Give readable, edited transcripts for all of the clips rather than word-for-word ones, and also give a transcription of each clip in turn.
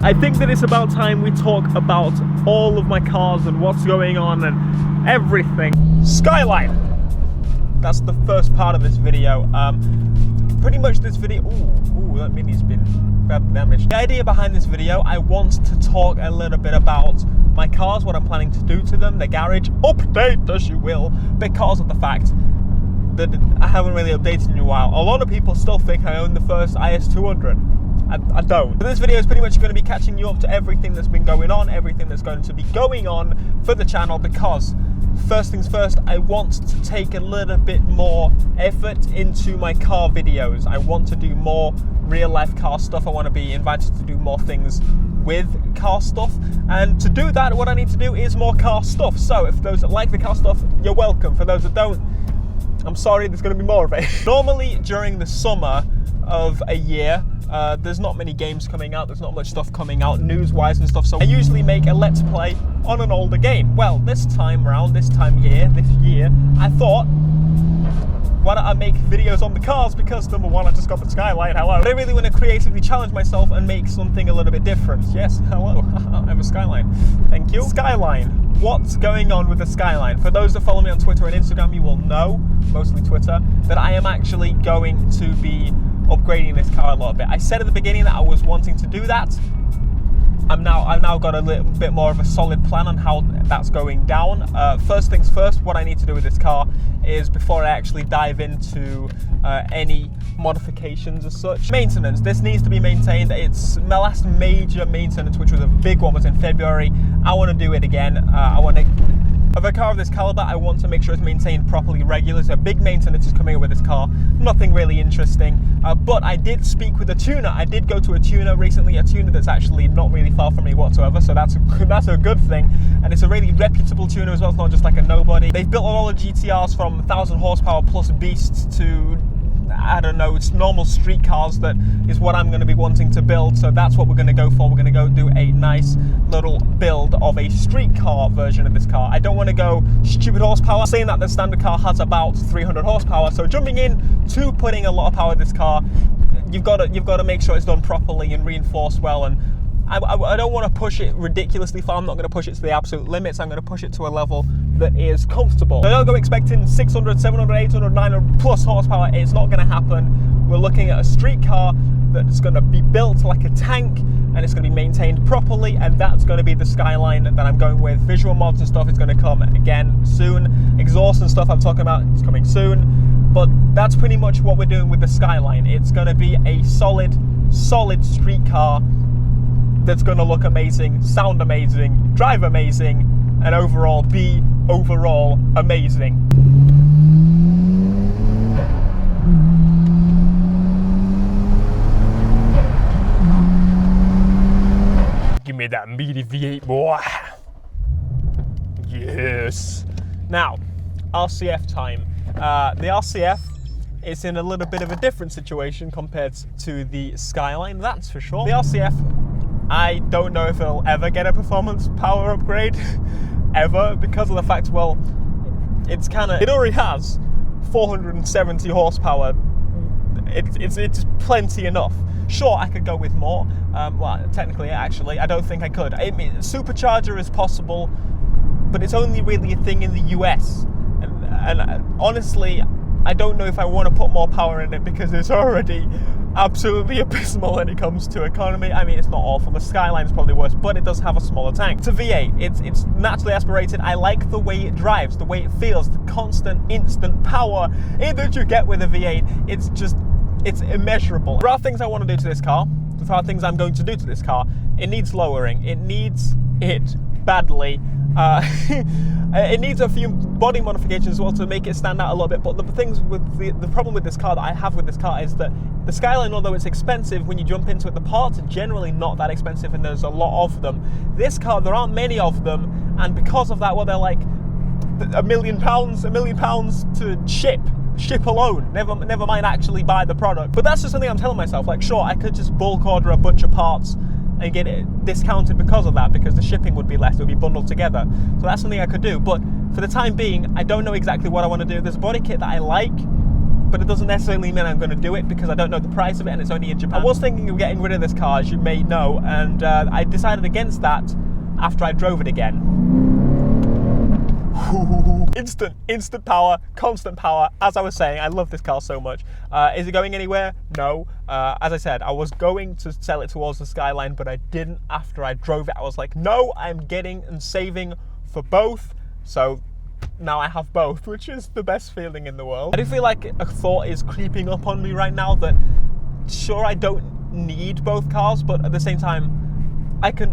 I think that it's about time we talk about all of my cars and what's going on and everything. Skyline! That's the first part of this video. Pretty much this video, ooh, that Mini's been damaged. The idea behind this video, I want to talk a little bit about my cars, what I'm planning to do to them, the garage update, as you will, because of the fact that I haven't really updated in a while. A lot of people still think I own the first IS200. I don't. But this video is pretty much going to be catching you up to everything that's been going on, everything that's going to be going on for the channel, because first things first, I want to take a little bit more effort into my car videos. I want to do more real life car stuff. I want to be invited to do more things with car stuff, and to do that, what I need to do is more car stuff. So if those that like the car stuff, you're welcome. For those that don't, I'm sorry, there's going to be more of it. Normally during the summer of a year, there's not many games coming out, there's not much stuff coming out news-wise and stuff, so I usually make a let's play on an older game. Well, this year, I thought, why don't I make videos on the cars, because number one, I just got the Skyline, hello. But I really want to creatively challenge myself and make something a little bit different. Yes, hello, I have a Skyline, thank you. Skyline, what's going on with the Skyline? For those that follow me on Twitter and Instagram, you will know, mostly Twitter, that I am actually going to be upgrading this car a little bit. I said at the beginning that I was wanting to do that. I've now got a little bit more of a solid plan on how that's going down. First things first, what I need to do with this car is, before I actually dive into any modifications as such, maintenance. This needs to be maintained. It's my last major maintenance, which was a big one, was in February. I want to do it again. Of a car of this caliber, I want to make sure it's maintained properly, regularly. So big maintenance is coming up with this car. Nothing really interesting, but I did speak with a tuner. I did go to a tuner recently, a tuner that's actually not really far from me whatsoever. So that's a good thing, and it's a really reputable tuner as well. It's not just like a nobody. They've built all the GTRs from 1,000 horsepower plus beasts to, I don't know, it's normal street cars. That is what I'm going to be wanting to build, so that's what we're going to go for. We're going to go do a nice little build of a street car version of this car. I don't want to go stupid horsepower, saying that the standard car has about 300 horsepower, so jumping in to putting a lot of power in this car, you've got to make sure it's done properly and reinforced well. And I don't want to push it ridiculously far. I'm not going to push it to the absolute limits. I'm going to push it to a level that is comfortable. So don't go expecting 600, 700, 800, 900 plus horsepower. It's not going to happen. We're looking at a street car that's going to be built like a tank, and it's going to be maintained properly, and that's going to be the Skyline that I'm going with. Visual mods and stuff is going to come again soon. Exhaust and stuff I'm talking about is coming soon. But that's pretty much what we're doing with the Skyline. It's going to be a solid street car that's going to look amazing, sound amazing, drive amazing, and overall be amazing. Give me that meaty V8, boy. Yes. Now, RCF time. The RCF is in a little bit of a different situation compared to the Skyline, that's for sure. The RCF, I don't know if it'll ever get a performance power upgrade, ever, because of the fact, well, it already has 470 horsepower. It's plenty enough. Sure, I could go with more. Well, technically, actually, I don't think I could. I mean, supercharger is possible, but it's only really a thing in the US. And honestly, I don't know if I want to put more power in it, because it's already absolutely abysmal when it comes to economy. I mean, it's not awful. The Skyline is probably worse, but it does have a smaller tank. It's a V8. It's naturally aspirated. I like the way it drives, the way it feels, the constant, instant power that you get with a V8. It's immeasurable. There are things I want to do to this car. There are things I'm going to do to this car. It needs lowering. It needs it badly. It needs a few body modifications as well to make it stand out a little bit. But the problem with this car that I have with this car is that the Skyline, although it's expensive, when you jump into it, the parts are generally not that expensive, and there's a lot of them. This car, there aren't many of them, and because of that, well, they're like £1 million to ship alone. Never mind actually buy the product. But that's just something I'm telling myself. Like, sure, I could just bulk order a bunch of parts and get it discounted because of that, because the shipping would be less, it would be bundled together. So that's something I could do, but for the time being, I don't know exactly what I want to do. There's a body kit that I like, but it doesn't necessarily mean I'm going to do it because I don't know the price of it and it's only in Japan. I was thinking of getting rid of this car, as you may know, and I decided against that after I drove it again. Instant power, constant power. As I was saying, I love this car so much. Is it going anywhere? No. As I said, I was going to sell it towards the Skyline, but I didn't. After I drove it, I was like, no, I'm getting and saving for both. So now I have both, which is the best feeling in the world. I do feel like a thought is creeping up on me right now that sure, I don't need both cars, but at the same time,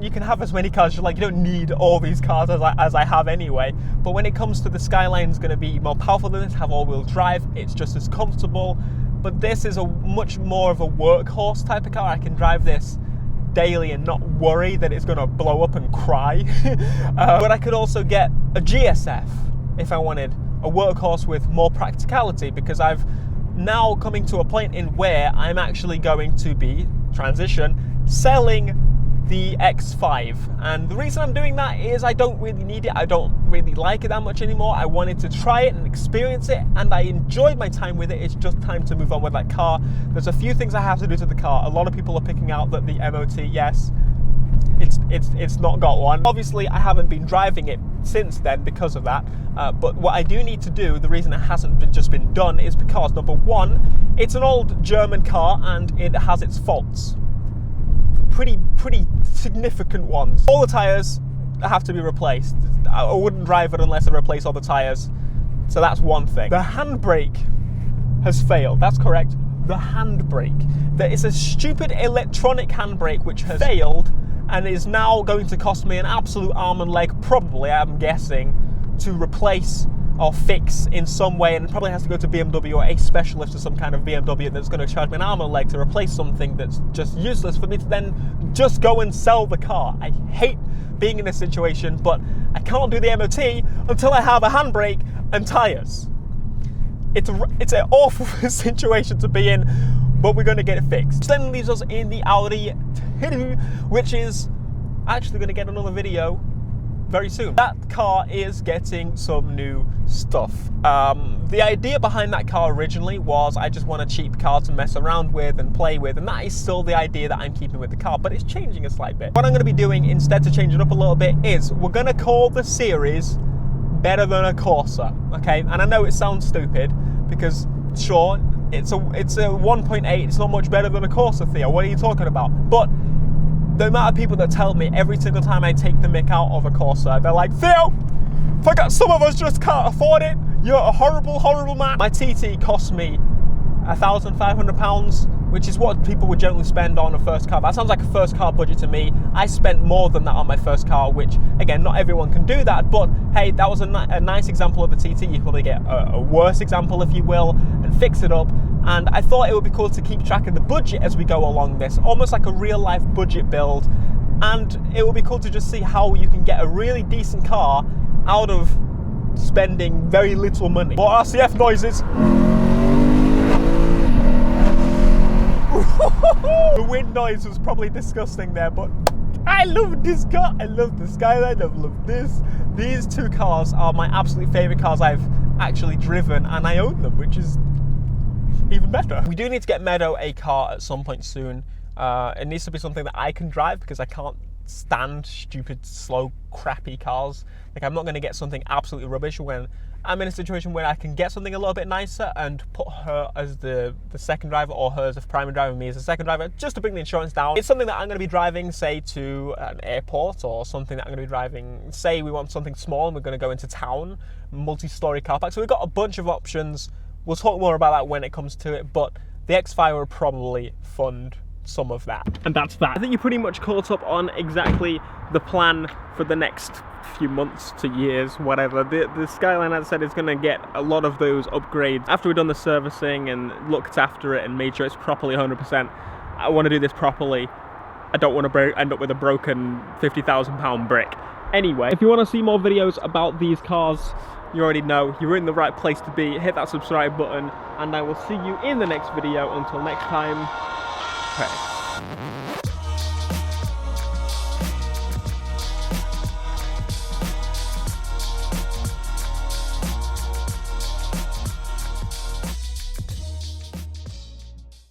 you can have as many cars as you like. You don't need all these cars as I have anyway. But when it comes to the Skyline, it's going to be more powerful than this, have all-wheel drive. It's just as comfortable. But this is a much more of a workhorse type of car. I can drive this daily and not worry that it's going to blow up and cry. But I could also get a GSF if I wanted a workhorse with more practicality, because I've now coming to a point in where I'm actually going to be selling the X5, and the reason I'm doing that is I don't really need it. I don't really like it that much anymore. I wanted to try it and experience it, and I enjoyed my time with it. It's just time to move on with that car. There's a few things I have to do to the car. A lot of people are picking out that the MOT, yes, it's not got one. Obviously, I haven't been driving it since then because of that. But what I do need to do, the reason it hasn't just been done, is because number one, it's an old German car and it has its faults. Pretty significant ones. All the tyres have to be replaced. I wouldn't drive it unless I replace all the tyres. So that's one thing. The handbrake has failed. That's correct. The handbrake. There is a stupid electronic handbrake which has failed and is now going to cost me an absolute arm and leg, probably, I'm guessing, to replace or fix in some way, and probably has to go to BMW or a specialist or some kind of BMW that's going to charge me an arm and leg to replace something that's just useless for me to then just go and sell the car. I hate being in this situation, but I can't do the MOT until I have a handbrake and tyres. It's an awful situation to be in, but we're going to get it fixed. Which then leaves us in the Audi 2, which is actually going to get another video very soon. That car is getting some new stuff. The idea behind that car originally was I just want a cheap car to mess around with and play with, and that is still the idea that I'm keeping with the car, but it's changing a slight bit. What I'm going to be doing instead to change it up a little bit is we're going to call the series Better Than a Corsa, okay? And I know it sounds stupid because sure, it's a 1.8, it's not much better than a Corsa, Theo. What are you talking about? But the amount of people that tell me every single time I take the mick out of a Corsa, they're like, Theo, some of us just can't afford it. You're a horrible, horrible man. My TT cost me £1,500, which is what people would generally spend on a first car. That sounds like a first car budget to me. I spent more than that on my first car, which, again, not everyone can do that, but hey, that was a nice example of the TT. You can probably get a worse example, if you will, and fix it up. And I thought it would be cool to keep track of the budget as we go along this, almost like a real life budget build. And it would be cool to just see how you can get a really decent car out of spending very little money. More RCF noises. The wind noise was probably disgusting there, but I love this car. I love the Skyline. I love this. These two cars are my absolute favorite cars I've actually driven, and I own them, which is even better. We do need to get Meadow a car at some point soon. It needs to be something that I can drive because I can't stand stupid, slow, crappy cars. Like, I'm not going to get something absolutely rubbish when I'm in a situation where I can get something a little bit nicer and put her as the second driver, or her as a primary driver, me as a second driver, just to bring the insurance down. It's something that I'm going to be driving, say, to an airport, or something that I'm going to be driving, say we want something small and we're going to go into town, multi-story car park. So we've got a bunch of options. We'll talk more about that when it comes to it, but the X5 will probably fund some of that. And that's that. I think you're pretty much caught up on exactly the plan for the next few months to years, whatever. The Skyline, as I said, is going to get a lot of those upgrades. After we've done the servicing and looked after it and made sure it's properly 100%, I want to do this properly. I don't want to end up with a broken £50,000 brick. Anyway, if you want to see more videos about these cars, you already know you're in the right place to be. Hit that subscribe button, and I will see you in the next video. Until next time, peace.